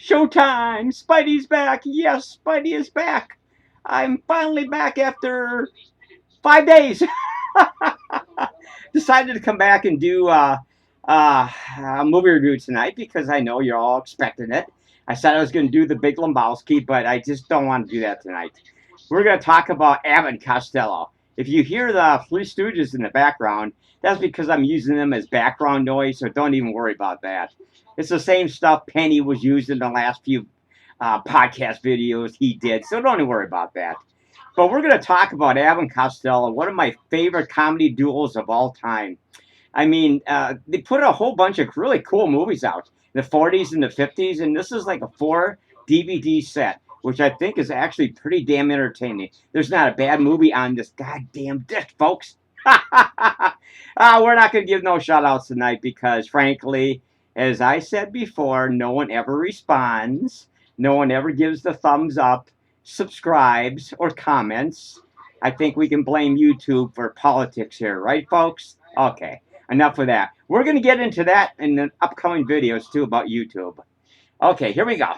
Showtime! Spidey's back! Yes, Spidey is back! I'm finally back after 5 days! Decided to come back and do a movie review tonight because I know you're all expecting it. I said I was going to do the Big Lebowski, but I just don't want to do that tonight. We're going to talk about Abbott Costello. If you hear the Three Stooges in the background, that's because I'm using them as background noise, so don't even worry about that. It's the same stuff Penny was using in the last few podcast videos he did, so don't even worry about that. But we're going to talk about Abbott Costello, one of my favorite comedy duos of all time. I mean, they put a whole bunch of really cool movies out in the 40s and the 50s, and this is like a 4 DVD set, which I think is actually pretty damn entertaining. There's not a bad movie on this goddamn disc, folks. We're not going to give no shout outs tonight because, frankly, as I said before, no one ever responds. No one ever gives the thumbs up, subscribes, or comments. I think we can blame YouTube for politics here, right, folks? Okay, enough of that. We're going to get into that in the upcoming videos, too, about YouTube. Okay, here we go.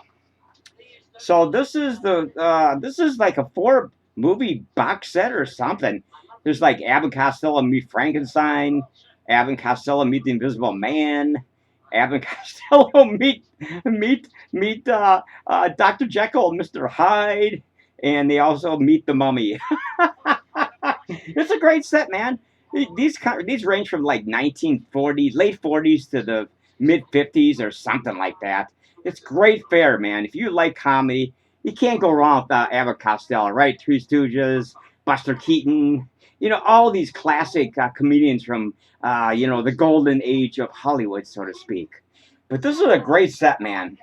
So this is like a 4 movie box set or something. There's like Abbott Costello Meet Frankenstein, Abbott Costello Meet the Invisible Man, Abbott Costello meet Dr. Jekyll and Mr. Hyde, and they also meet the Mummy. It's a great set, man. These range from like 1940s, late 40s to the mid 50s or something like that. It's great fare, man. If you like comedy, you can't go wrong with Abbott Costello, right? Three Stooges, Buster Keaton, all these classic comedians from, the golden age of Hollywood, so to speak. But this is a great set, man.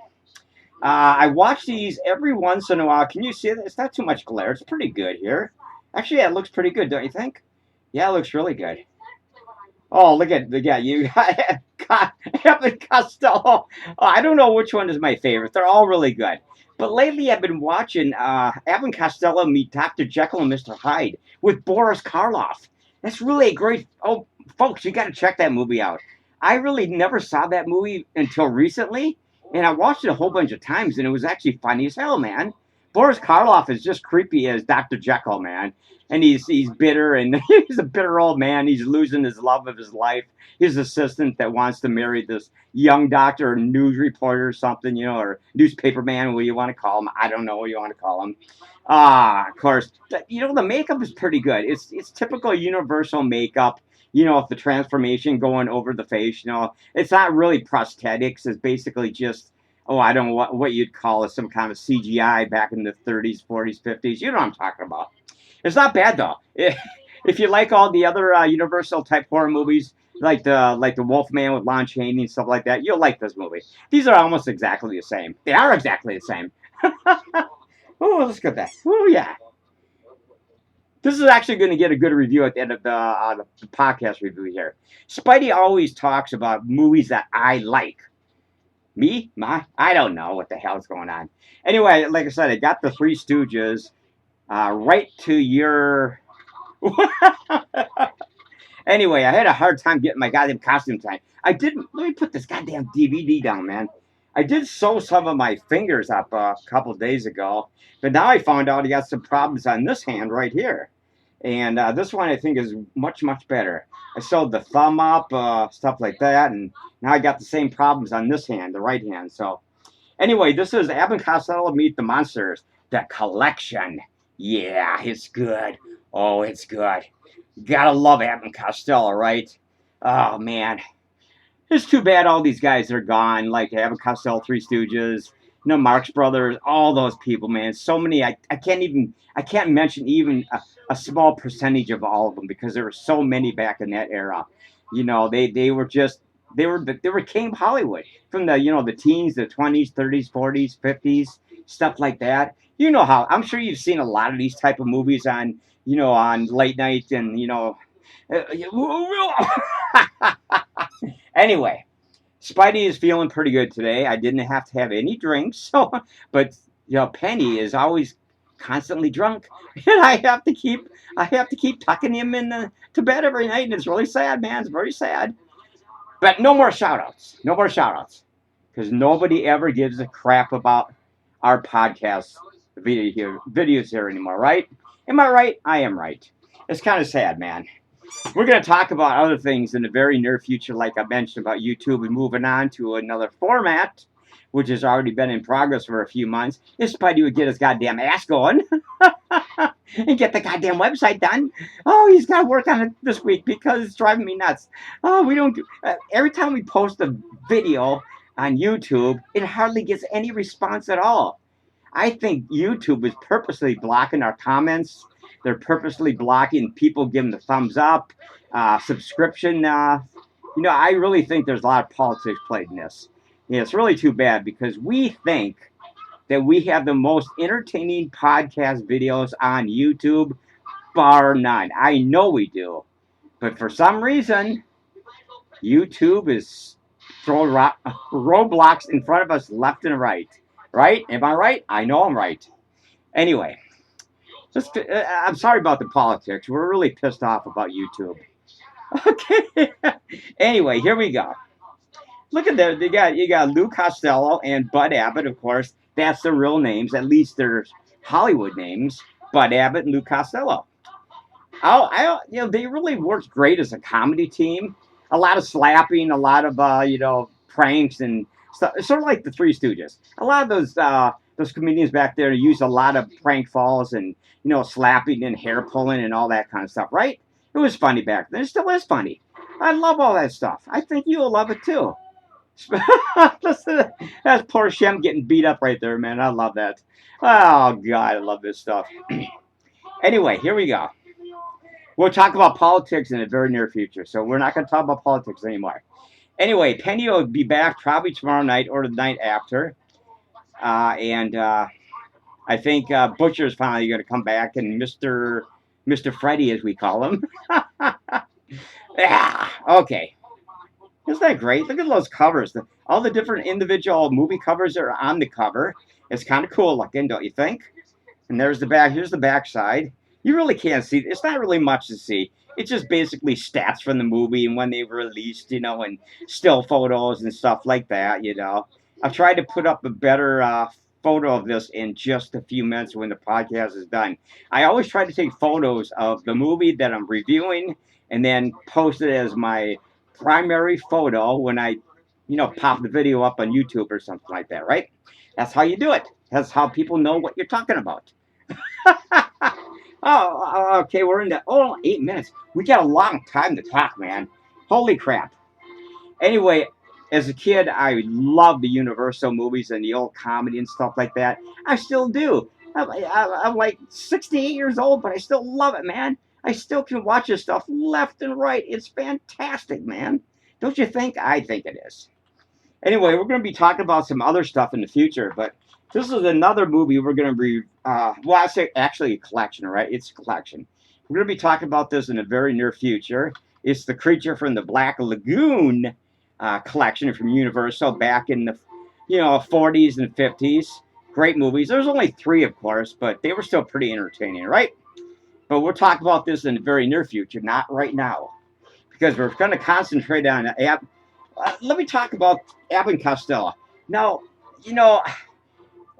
I watch these every once in a while. Can you see it? It's not too much glare. It's pretty good here. Actually, yeah, it looks pretty good, don't you think? Yeah, it looks really good. Oh, look at you got Abbott Costello. Oh, I don't know which one is my favorite. They're all really good. But lately, I've been watching Abbott Costello meet Dr. Jekyll and Mr. Hyde with Boris Karloff. That's really a great. Oh, folks, you got to check that movie out. I really never saw that movie until recently, and I watched it a whole bunch of times, and it was actually funny as hell, man. Boris Karloff is just creepy as Dr. Jekyll, man. And he's bitter, and he's a bitter old man. He's losing his love of his life. His assistant that wants to marry this young doctor or news reporter or something, or newspaper man, what you want to call him. I don't know what you want to call him. Of course, the makeup is pretty good. It's typical Universal makeup. With the transformation going over the face. It's not really prosthetics. It's basically just, I don't know what you'd call it, some kind of CGI back in the 30s, 40s, 50s. You know what I'm talking about. It's not bad though. If you like all the other Universal type horror movies, like the Wolfman with Lon Chaney and stuff like that, you'll like this movie. These are almost exactly the same. They are exactly the same. Oh, let's get that. Oh yeah. This is actually going to get a good review at the end of the podcast review here. Spidey always talks about movies that I like. Me? I don't know what the hell's going on. Anyway, like I said, I got the Three Stooges right to your... Anyway, I had a hard time getting my goddamn costume tonight. Let me put this goddamn DVD down, man. I did sew some of my fingers up a couple days ago, but now I found out I got some problems on this hand right here. And this one I think is much, much better. I sewed the thumb up, stuff like that, and now I got the same problems on this hand, the right hand. So anyway, this is Abbott Costello Meet the Monsters, the collection. Yeah, it's good. Oh, it's good. Gotta love Abbott Costello, right? Oh, man. It's too bad all these guys are gone, like Abbott Costello, Three Stooges, Marx Brothers, all those people, man. So many, I can't mention even a small percentage of all of them because there were so many back in that era. They were king of Hollywood from the teens, the 20s, 30s, 40s, 50s, stuff like that. You know how, I'm sure you've seen a lot of these type of movies on, on late night and, Anyway, Spidey is feeling pretty good today. I didn't have to have any drinks, but Penny is always constantly drunk, and I have to keep tucking him to bed every night, and it's really sad, man. It's very sad. But no more shout outs. No more shout outs. because nobody ever gives a crap about our podcast videos here anymore, right? Am I right? I am right. It's kind of sad, man. We're going to talk about other things in the very near future, like I mentioned about YouTube, and moving on to another format, which has already been in progress for a few months. If Spidey would get his goddamn ass going and get the goddamn website done. Oh, he's got to work on it this week because it's driving me nuts. Oh, we don't. Every time we post a video on YouTube, it hardly gets any response at all. I think YouTube is purposely blocking our comments. They're purposely blocking people giving the thumbs up, subscription. I really think there's a lot of politics played in this. It's really too bad because we think that we have the most entertaining podcast videos on YouTube, bar none. I know we do. But for some reason, YouTube is throwing roadblocks in front of us left and right. Right? Am I right? I know I'm right. Anyway, I'm sorry about the politics. We're really pissed off about YouTube. Okay. Anyway, here we go. Look at that. You got Lou Costello and Bud Abbott, of course. That's their real names. At least they're Hollywood names. Bud Abbott and Lou Costello. They really worked great as a comedy team. A lot of slapping, a lot of pranks and stuff. Sort of like the Three Stooges. A lot of those comedians back there use a lot of prank falls and slapping and hair pulling and all that kind of stuff. Right? It was funny back then. It still is funny. I love all that stuff. I think you'll love it too. Listen, that's poor Shem getting beat up right there, man. I love that. Oh, God, I love this stuff. Anyway, here we go. We'll talk about politics in the very near future, so we're not going to talk about politics anymore. Anyway, Penny will be back probably tomorrow night or the night after. And I think Butcher's finally going to come back, and Mr. Freddy, as we call him. Yeah, okay. Isn't that great? Look at those covers. All the different individual movie covers are on the cover. It's kind of cool looking, don't you think? And there's the back. Here's the back side. You really can't see. It's not really much to see. It's just basically stats from the movie and when they were released, and still photos and stuff like that, I've tried to put up a better photo of this in just a few minutes when the podcast is done. I always try to take photos of the movie that I'm reviewing and then post it as my primary photo when I, pop the video up on YouTube or something like that, right? That's how you do it. That's how people know what you're talking about. Oh, okay, we're into 8 minutes. We got a long time to talk, man. Holy crap. Anyway, as a kid, I loved the Universal movies and the old comedy and stuff like that. I still do. I'm like 68 years old, but I still love it, man. I still can watch this stuff left and right. It's fantastic, man. Don't you think? I think it is. Anyway, we're going to be talking about some other stuff in the future, but this is another movie we're going to be, I say actually a collection, right? It's a collection. We're going to be talking about this in the very near future. It's The Creature from the Black Lagoon collection from Universal back in the, 40s and 50s. Great movies. There's only 3, of course, but they were still pretty entertaining, right? But we'll talk about this in the very near future, not right now, because we're going to concentrate on let me talk about Abbott Costello. Now,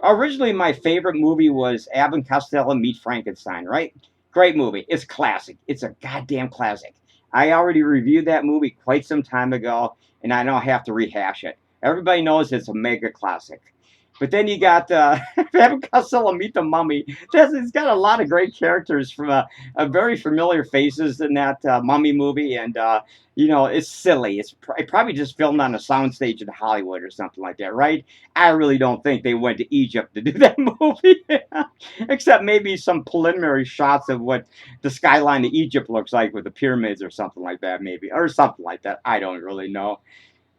originally my favorite movie was Abbott Costello Meet Frankenstein, right? Great movie. It's classic. It's a goddamn classic. I already reviewed that movie quite some time ago, and I don't have to rehash it. Everybody knows it's a mega classic. But then you got Abbott Costello Meet the Mummy. It's got a lot of great characters from a very familiar faces in that Mummy movie, and it's silly. It's probably just filmed on a soundstage in Hollywood or something like that, right? I really don't think they went to Egypt to do that movie, except maybe some preliminary shots of what the skyline of Egypt looks like with the pyramids or something like that, maybe, or something like that. I don't really know.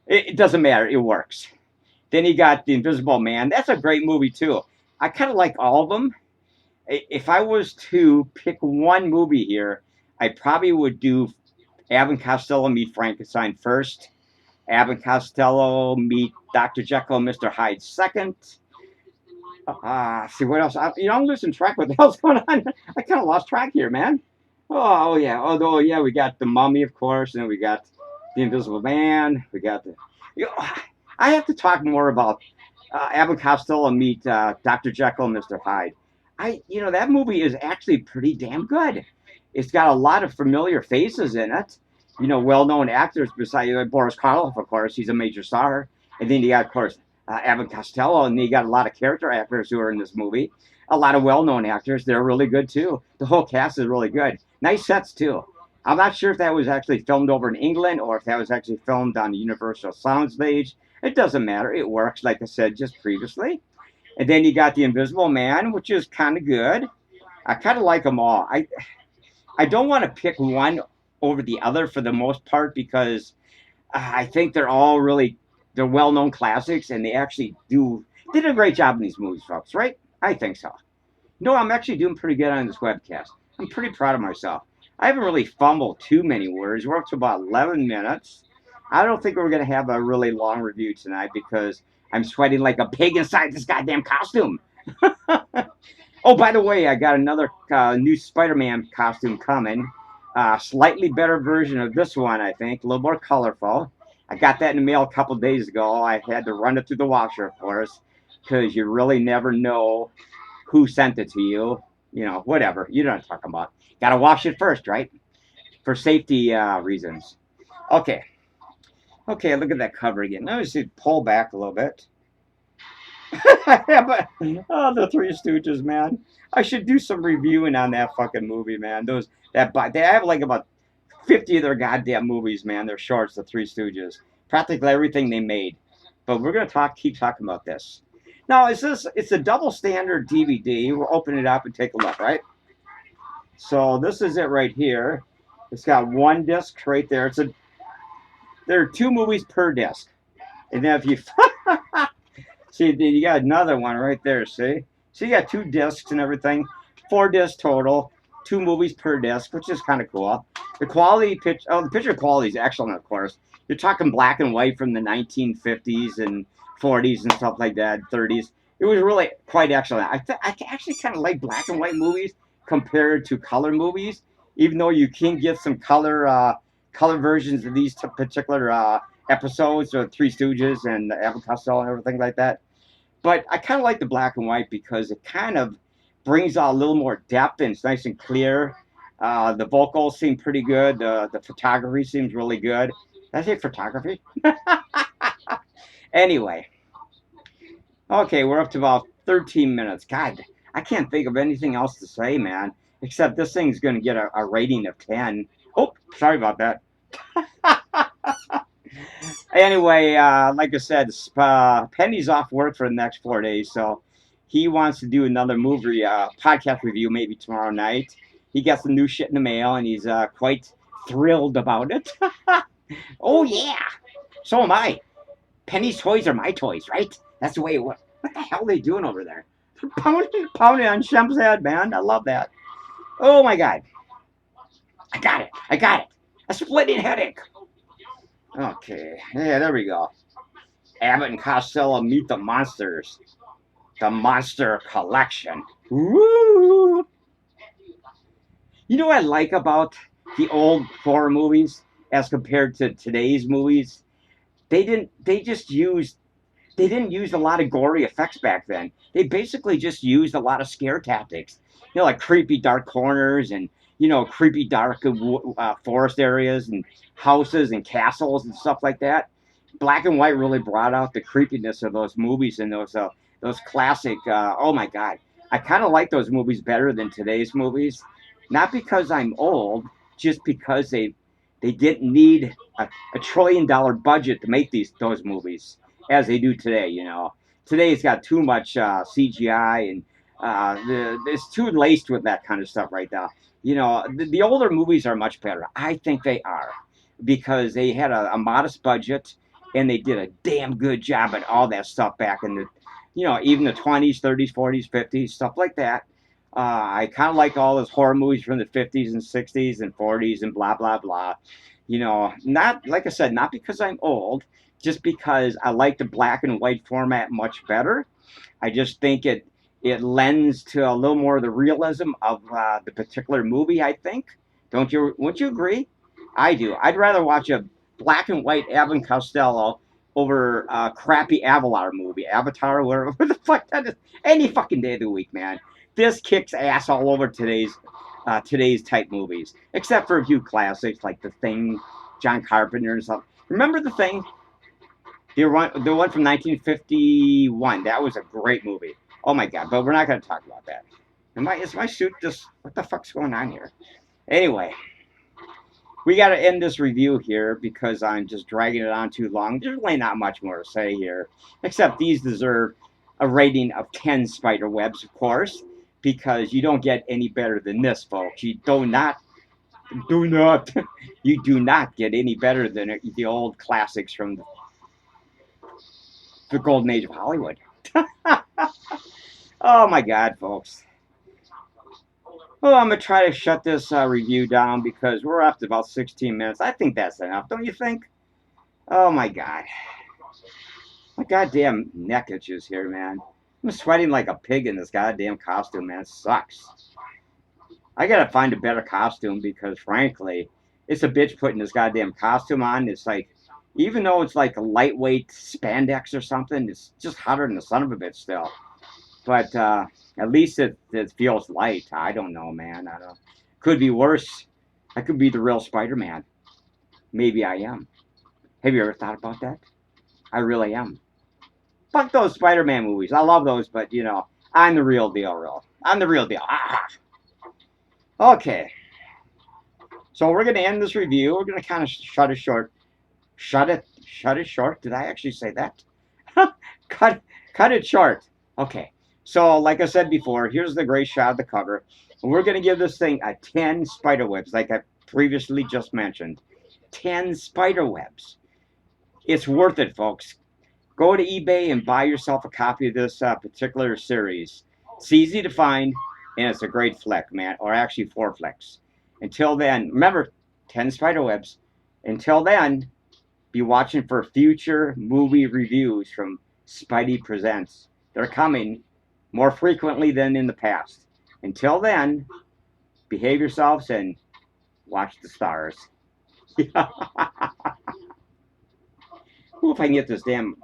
It doesn't matter. It works. Then you got The Invisible Man. That's a great movie, too. I kind of like all of them. If I was to pick one movie here, I probably would do Abbott Costello Meet Frankenstein first. Abbott Costello Meet Dr. Jekyll and Mr. Hyde second. See, what else? I'm losing track. What the hell's going on? I kind of lost track here, man. Oh, yeah. We got The Mummy, of course. And then we got The Invisible Man. We got the... I have to talk more about Abbott Costello meet Dr. Jekyll and Mr. Hyde. That movie is actually pretty damn good. It's got a lot of familiar faces in it. Well-known actors besides Boris Karloff, of course, he's a major star. And then you got, of course, Abbott Costello, and you got a lot of character actors who are in this movie. A lot of well-known actors. They're really good, too. The whole cast is really good. Nice sets, too. I'm not sure if that was actually filmed over in England or if that was actually filmed on the Universal Soundstage. It doesn't matter. It works, like I said just previously. And then you got The Invisible Man, which is kind of good. I kind of like them all. I don't want to pick one over the other for the most part because I think they're well-known classics and they actually did a great job in these movies, folks, right? I think so. No, I'm actually doing pretty good on this webcast. I'm pretty proud of myself. I haven't really fumbled too many words. We're up to about 11 minutes. I don't think we're going to have a really long review tonight because I'm sweating like a pig inside this goddamn costume. Oh, by the way, I got another new Spider-Man costume coming. Slightly better version of this one, I think. A little more colorful. I got that in the mail a couple days ago. I had to run it through the washer, of course, because you really never know who sent it to you. Whatever. You know what I'm talking about. Got to wash it first, right? For safety reasons. Okay. Okay, look at that cover again. Let me see, pull back a little bit. Yeah, but the Three Stooges, man. I should do some reviewing on that fucking movie, man. They have like about 50 of their goddamn movies, man. They're shorts, the Three Stooges. Practically everything they made. But we're gonna keep talking about this. Now, it's a double standard DVD. We'll open it up and take a look, right? So this is it right here. It's got one disc right there. There are 2 movies per disc. And then if you see, you got another one right there, see? So you got 2 discs and everything. 4 discs total. 2 movies per disc, which is kind of cool. The picture quality is excellent, of course. You're talking black and white from the 1950s and 40s and stuff like that, 30s. It was really quite excellent. I actually kind of like black and white movies compared to color movies, even though you can get some color versions of these particular episodes of Three Stooges and Abbott Costello and everything like that. But I kind of like the black and white because it kind of brings out a little more depth and it's nice and clear. The vocals seem pretty good. The photography seems really good. Did I say photography? Anyway. Okay, we're up to about 13 minutes. God, I can't think of anything else to say, man. Except this thing's going to get a rating of 10. Oh, sorry about that. Anyway, like I said, Penny's off work for the next 4 days, so he wants to do another movie podcast review maybe tomorrow night. He got some new shit in the mail, and he's quite thrilled about it. Oh, yeah. So am I. Penny's toys are my toys, right? That's the way it works. What the hell are they doing over there? Pounding on Shemp's head, man. I love that. Oh, my God. I got it. A splitting headache. Okay. Yeah, there we go. Abbott and Costello meet the monsters. The Monster Collection. Woo! You know what I like about the old horror movies as compared to today's movies? They didn't use a lot of gory effects back then. They basically just used a lot of scare tactics. Like creepy dark corners and, creepy dark forest areas and houses and castles and stuff like that. Black and white really brought out the creepiness of those movies and those classic, oh my God. I kind of like those movies better than today's movies. Not because I'm old, just because they didn't need a $1 trillion budget to make those movies as they do today, Today it's got too much CGI and it's too laced with that kind of stuff right now. The older movies are much better. I think they are because they had a modest budget and they did a damn good job at all that stuff back in the, even the 20s, 30s, 40s, 50s, stuff like that. I kind of like all those horror movies from the 50s and 60s and 40s and blah, blah, blah. Not, like I said, not because I'm old, just because I like the black and white format much better. I just think it lends to a little more of the realism of the particular movie, I think. Wouldn't you agree? I do. I'd rather watch a black and white Abbott Costello over crappy Avatar movie, Avatar, whatever what the fuck that is. Any fucking day of the week, man. This kicks ass all over today's type movies, except for a few classics like The Thing, John Carpenter and stuff. Remember The Thing? The one from 1951. That was a great movie. Oh my god! But we're not going to talk about that. Is my suit just? What the fuck's going on here? Anyway, we got to end this review here because I'm just dragging it on too long. There's really not much more to say here, except these deserve a rating of 10 spider webs, of course, because you don't get any better than this, folks. You do not, you do not get any better than the old classics from the golden age of Hollywood. Oh my God, folks. Well, I'm going to try to shut this review down because we're up to about 16 minutes. I think that's enough, don't you think? Oh, my God. My goddamn neck itches here, man. I'm sweating like a pig in this goddamn costume, man. It sucks. I got to find a better costume because, frankly, it's a bitch putting this goddamn costume on. It's like, even though it's like a lightweight spandex or something, it's just hotter than the son of a bitch still. But at least it feels light. I don't know, man. I don't. Could be worse. I could be the real Spider-Man. Maybe I am. Have you ever thought about that? I really am. Fuck those Spider-Man movies. I love those, but you know, I'm the real deal, I'm the real deal. Ah. Okay. So we're gonna end this review. We're gonna kind of shut it short. Shut it short. Did I actually say that? cut it short. Okay. So, like I said before, here's the great shot of the cover. We're going to give this thing a 10 spider webs, like I previously just mentioned. 10 spider webs. It's worth it, folks. Go to eBay and buy yourself a copy of this particular series. It's easy to find, and it's a great flick, man. Or actually 4 flicks. Until then, remember, 10 spider webs. Until then, be watching for future movie reviews from Spidey Presents. They're coming more frequently than in the past. Until then, behave yourselves and watch the stars. Ooh, if I can get this damn